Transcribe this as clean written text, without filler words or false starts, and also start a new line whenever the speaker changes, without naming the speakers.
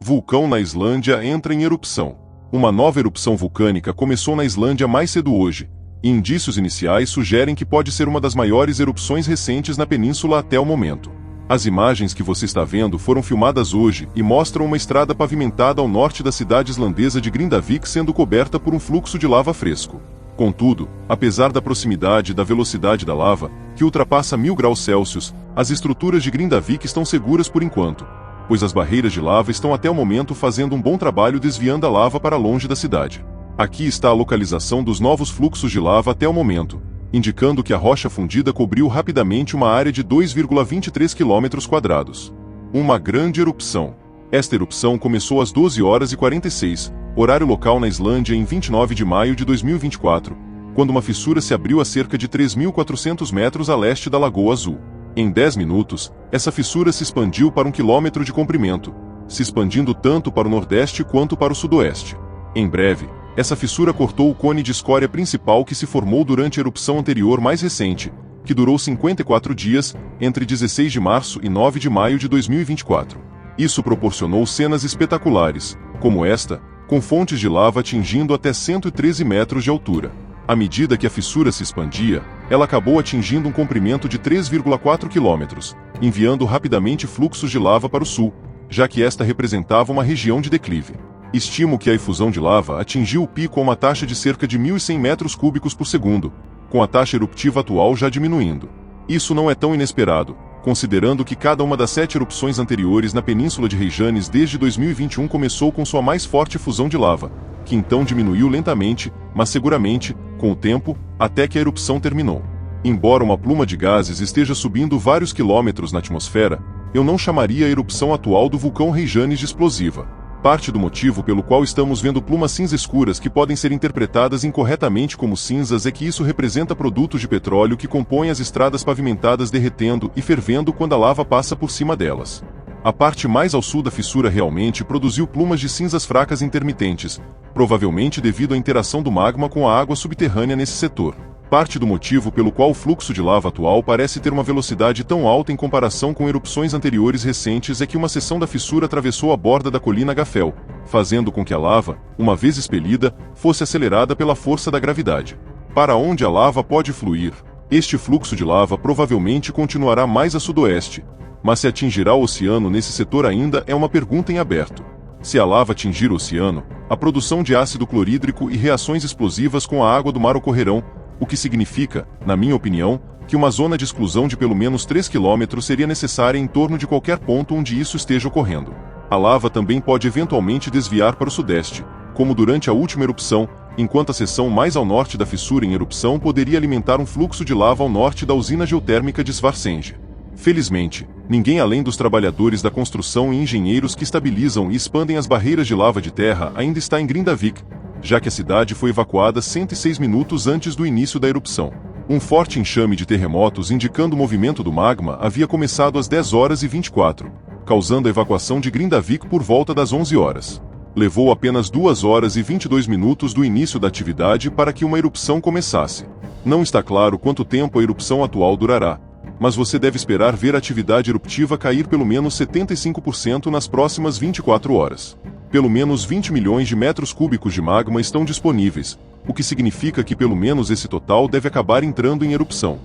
Vulcão na Islândia entra em erupção. Uma nova erupção vulcânica começou na Islândia mais cedo hoje, e indícios iniciais sugerem que pode ser uma das maiores erupções recentes na península até o momento. As imagens que você está vendo foram filmadas hoje e mostram uma estrada pavimentada ao norte da cidade islandesa de Grindavik sendo coberta por um fluxo de lava fresco. Contudo, apesar da proximidade e da velocidade da lava, que ultrapassa 1000 graus Celsius, as estruturas de Grindavik estão seguras por enquanto, pois as barreiras de lava estão até o momento fazendo um bom trabalho desviando a lava para longe da cidade. Aqui está a localização dos novos fluxos de lava até o momento, indicando que a rocha fundida cobriu rapidamente uma área de 2,23 km². Uma grande erupção. Esta erupção começou às 12h46, horário local na Islândia em 29 de maio de 2024, quando uma fissura se abriu a cerca de 3.400 metros a leste da Lagoa Azul. Em 10 minutos, essa fissura se expandiu para 1 km de comprimento, se expandindo tanto para o nordeste quanto para o sudoeste. Em breve, essa fissura cortou o cone de escória principal que se formou durante a erupção anterior mais recente, que durou 54 dias, entre 16 de março e 9 de maio de 2024. Isso proporcionou cenas espetaculares, como esta, com fontes de lava atingindo até 113 metros de altura. À medida que a fissura se expandia, ela acabou atingindo um comprimento de 3,4 km, enviando rapidamente fluxos de lava para o sul, já que esta representava uma região de declive. Estimo que a efusão de lava atingiu o pico a uma taxa de cerca de 1.100 metros cúbicos por segundo, com a taxa eruptiva atual já diminuindo. Isso não é tão inesperado, considerando que cada uma das 7 erupções anteriores na península de Reykjanes desde 2021 começou com sua mais forte efusão de lava, que então diminuiu lentamente, mas seguramente, com o tempo, até que a erupção terminou. Embora uma pluma de gases esteja subindo vários quilômetros na atmosfera, eu não chamaria a erupção atual do vulcão Reykjanes de explosiva. Parte do motivo pelo qual estamos vendo plumas cinza escuras que podem ser interpretadas incorretamente como cinzas é que isso representa produtos de petróleo que compõem as estradas pavimentadas derretendo e fervendo quando a lava passa por cima delas. A parte mais ao sul da fissura realmente produziu plumas de cinzas fracas intermitentes, provavelmente devido à interação do magma com a água subterrânea nesse setor. Parte do motivo pelo qual o fluxo de lava atual parece ter uma velocidade tão alta em comparação com erupções anteriores recentes é que uma seção da fissura atravessou a borda da colina Gafel, fazendo com que a lava, uma vez expelida, fosse acelerada pela força da gravidade. Para onde a lava pode fluir? Este fluxo de lava provavelmente continuará mais a sudoeste, mas se atingirá o oceano nesse setor ainda é uma pergunta em aberto. Se a lava atingir o oceano, a produção de ácido clorídrico e reações explosivas com a água do mar ocorrerão, o que significa, na minha opinião, que uma zona de exclusão de pelo menos 3 km seria necessária em torno de qualquer ponto onde isso esteja ocorrendo. A lava também pode eventualmente desviar para o sudeste, como durante a última erupção, enquanto a seção mais ao norte da fissura em erupção poderia alimentar um fluxo de lava ao norte da usina geotérmica de Svartsengi. Felizmente, ninguém além dos trabalhadores da construção e engenheiros que estabilizam e expandem as barreiras de lava de terra ainda está em Grindavik, já que a cidade foi evacuada 106 minutos antes do início da erupção. Um forte enxame de terremotos indicando o movimento do magma havia começado às 10h24, causando a evacuação de Grindavik por volta das 11 horas. Levou apenas 2 horas e 22 minutos do início da atividade para que uma erupção começasse. Não está claro quanto tempo a erupção atual durará, mas você deve esperar ver a atividade eruptiva cair pelo menos 75% nas próximas 24 horas. Pelo menos 20 milhões de metros cúbicos de magma estão disponíveis, o que significa que pelo menos esse total deve acabar entrando em erupção.